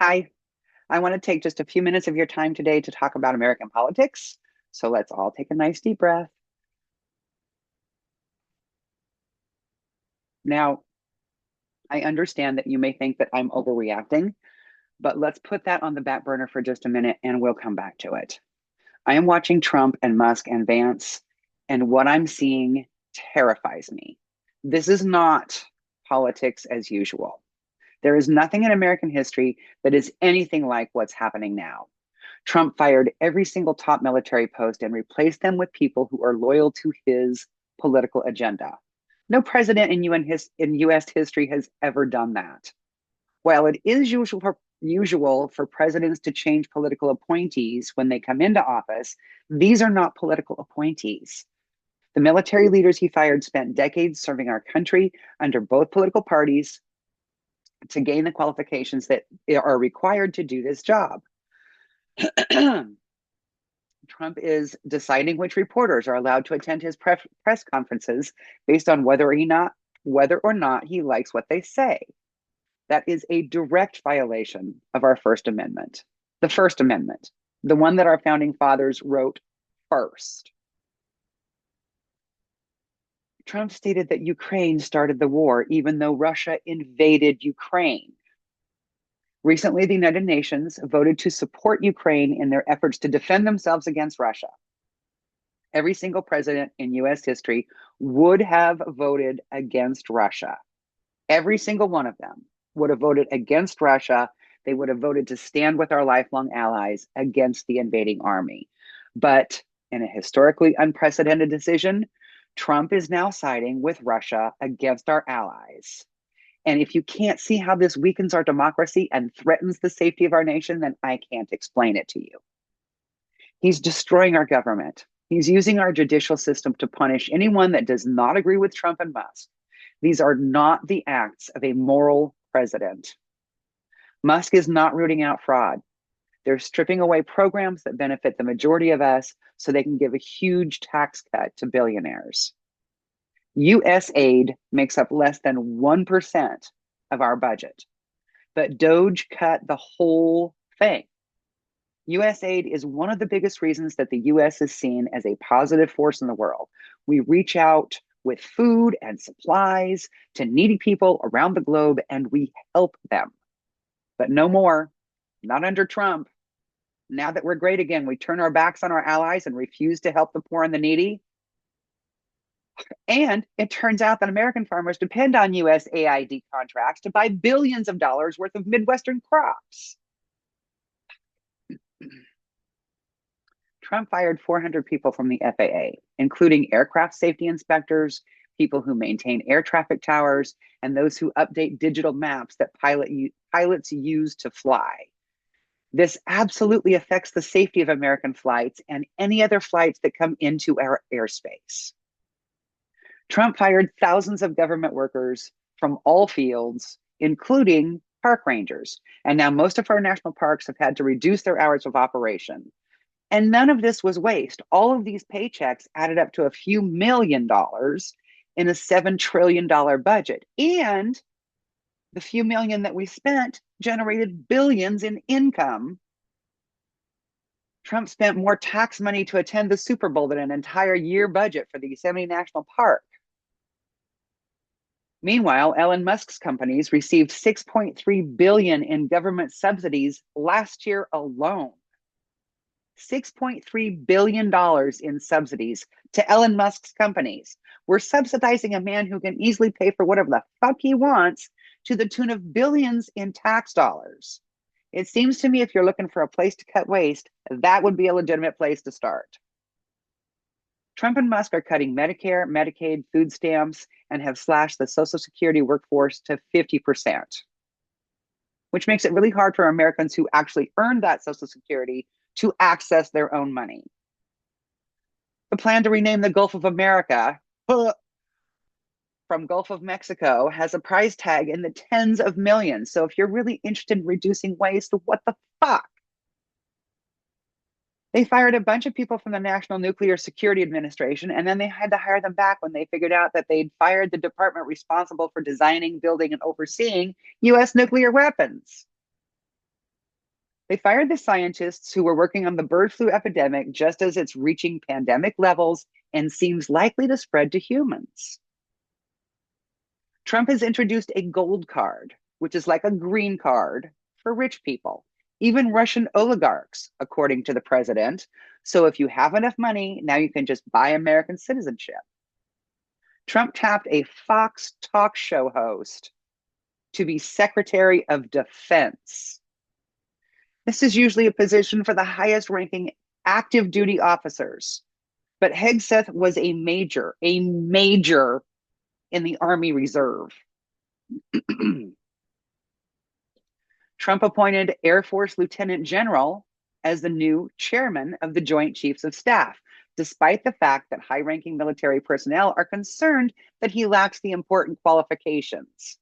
Hi, I want to take just a few minutes of your time today to talk about American politics. So let's all take a nice deep breath. Now, I understand that you may think that I'm overreacting, but let's put that on the back burner for just a minute and we'll come back to it. I am watching Trump and Musk and Vance, and what I'm seeing terrifies me. This is not politics as usual. There is nothing in American history that is anything like what's happening now. Trump fired every single top military post and replaced them with people who are loyal to his political agenda. No president in US history has ever done that. While it is usual for presidents to change political appointees when they come into office, these are not political appointees. The military leaders he fired spent decades serving our country under both political parties to gain the qualifications that are required to do this job. Trump is deciding which reporters are allowed to attend his press conferences based on whether or not he likes what they say. That is a direct violation of our First Amendment. The First Amendment, the one that our founding fathers wrote first. Trump stated that Ukraine started the war, even though Russia invaded Ukraine. Recently, the United Nations voted to support Ukraine in their efforts to defend themselves against Russia. Every single president in US history would have voted against Russia. Every single one of them would have voted against Russia. They would have voted to stand with our lifelong allies against the invading army. But in a historically unprecedented decision, Trump is now siding with Russia against our allies. And if you can't see how this weakens our democracy and threatens the safety of our nation, then I can't explain it to you. He's destroying our government. He's using our judicial system to punish anyone that does not agree with Trump and Musk. These are not the acts of a moral president. Musk is not rooting out fraud. They're stripping away programs that benefit the majority of us so they can give a huge tax cut to billionaires. US aid makes up less than 1% of our budget, but Doge cut the whole thing. US aid is one of the biggest reasons that the US is seen as a positive force in the world. We reach out with food and supplies to needy people around the globe and we help them. But no more, not under Trump. Now that we're great again, we turn our backs on our allies and refuse to help the poor and the needy. And it turns out that American farmers depend on USAID contracts to buy billions of dollars worth of Midwestern crops. Trump fired 400 people from the FAA, including aircraft safety inspectors, people who maintain air traffic towers, and those who update digital maps that pilots use to fly. This absolutely affects the safety of American flights and any other flights that come into our airspace. Trump fired thousands of government workers from all fields, including park rangers. And now most of our national parks have had to reduce their hours of operation. And none of this was waste. All of these paychecks added up to a few $1 million in a $7 trillion budget. And the few million that we spent generated billions in income. Trump spent more tax money to attend the Super Bowl than an entire year budget for the Yosemite National Park. Meanwhile, Elon Musk's companies received $6.3 billion in government subsidies last year alone. $6.3 billion in subsidies to Elon Musk's companies. We're subsidizing a man who can easily pay for whatever the fuck he wants to the tune of billions in tax dollars. It seems to me if you're looking for a place to cut waste, that would be a legitimate place to start. Trump and Musk are cutting Medicare, Medicaid, food stamps, and have slashed the Social Security workforce to 50%, which makes it really hard for Americans who actually earned that Social Security to access their own money. The plan to rename the Gulf of America from Gulf of Mexico has a price tag in the tens of millions. So if you're really interested in reducing waste, what the fuck? They fired a bunch of people from the National Nuclear Security Administration, and then they had to hire them back when they figured out that they'd fired the department responsible for designing, building, and overseeing US nuclear weapons. They fired the scientists who were working on the bird flu epidemic just as it's reaching pandemic levels and seems likely to spread to humans. Trump has introduced a gold card, which is like a green card for rich people, even Russian oligarchs, according to the president. So if you have enough money, now you can just buy American citizenship. Trump tapped a Fox talk show host to be Secretary of Defense. This is usually a position for the highest ranking active duty officers. But Hegseth was a major in the Army Reserve. Trump appointed Air Force Lieutenant General as the new chairman of the Joint Chiefs of Staff, despite the fact that high ranking military personnel are concerned that he lacks the important qualifications.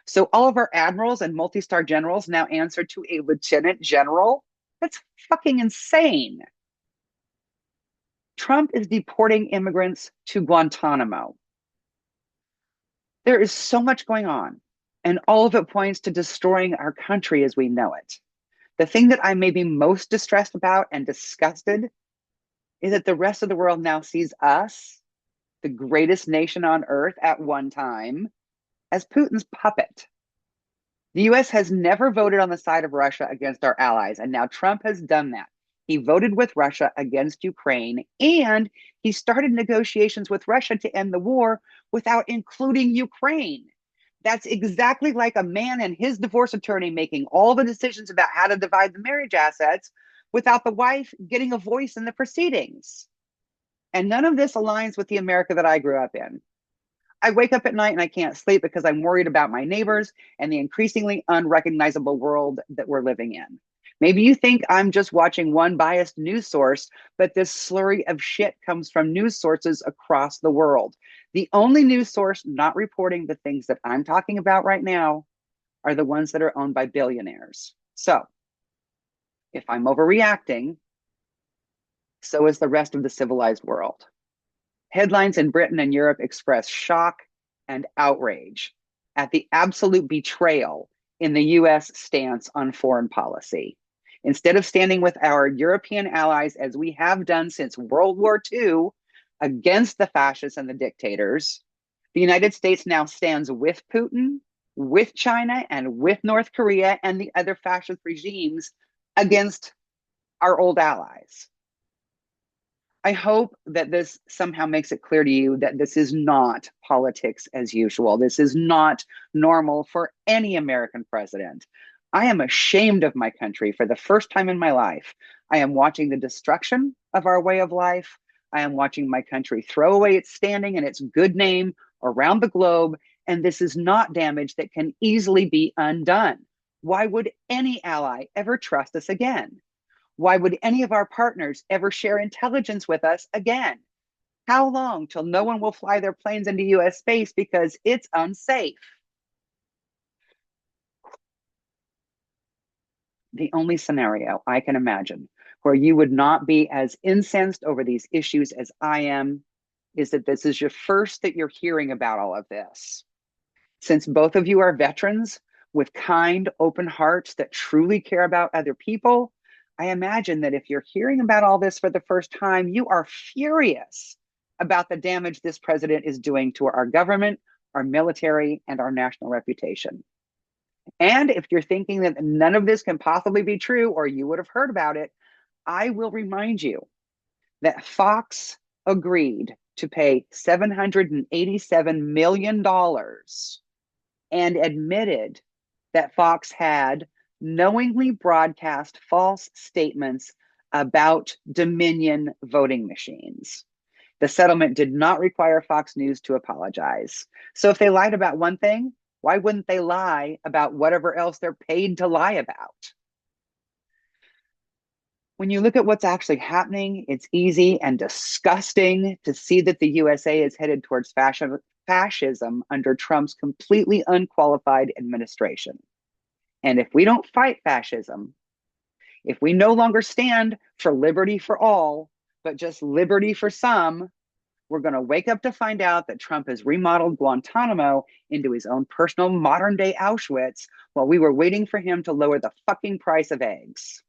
So all of our admirals and multi star generals now answer to a lieutenant general? That's fucking insane. Trump is deporting immigrants to Guantanamo. There is so much going on, and all of it points to destroying our country as we know it. The thing that I may be most distressed about and disgusted is that the rest of the world now sees us, the greatest nation on earth at one time, as Putin's puppet. The US has never voted on the side of Russia against our allies, and now Trump has done that. He voted with Russia against Ukraine, and he started negotiations with Russia to end the war without including Ukraine. That's exactly like a man and his divorce attorney making all the decisions about how to divide the marriage assets without the wife getting a voice in the proceedings. And none of this aligns with the America that I grew up in. I wake up at night and I can't sleep because I'm worried about my neighbors and the increasingly unrecognizable world that we're living in. Maybe you think I'm just watching one biased news source, but this slurry of shit comes from news sources across the world. The only news source not reporting the things that I'm talking about right now are the ones that are owned by billionaires. So if I'm overreacting, so is the rest of the civilized world. Headlines in Britain and Europe express shock and outrage at the absolute betrayal in the US stance on foreign policy. Instead of standing with our European allies, as we have done since World War II, against the fascists and the dictators, the United States now stands with Putin, with China, and with North Korea and the other fascist regimes against our old allies. I hope that this somehow makes it clear to you that this is not politics as usual. This is not normal for any American president. I am ashamed of my country for the first time in my life. I am watching the destruction of our way of life. I am watching my country throw away its standing and its good name around the globe. And this is not damage that can easily be undone. Why would any ally ever trust us again? Why would any of our partners ever share intelligence with us again? How long till no one will fly their planes into US space because it's unsafe? The only scenario I can imagine where you would not be as incensed over these issues as I am is that this is your first that you're hearing about all of this. Since both of you are veterans with kind, open hearts that truly care about other people, I imagine that if you're hearing about all this for the first time, you are furious about the damage this president is doing to our government, our military, and our national reputation. And if you're thinking that none of this can possibly be true, or you would have heard about it, I will remind you that Fox agreed to pay $787 million and admitted that Fox had knowingly broadcast false statements about Dominion voting machines. The settlement did not require Fox News to apologize. So if they lied about one thing, why wouldn't they lie about whatever else they're paid to lie about? When you look at what's actually happening, it's easy and disgusting to see that the USA is headed towards fascism under Trump's completely unqualified administration. And if we don't fight fascism, if we no longer stand for liberty for all, but just liberty for some, we're going to wake up to find out that Trump has remodeled Guantanamo into his own personal modern day Auschwitz while we were waiting for him to lower the fucking price of eggs.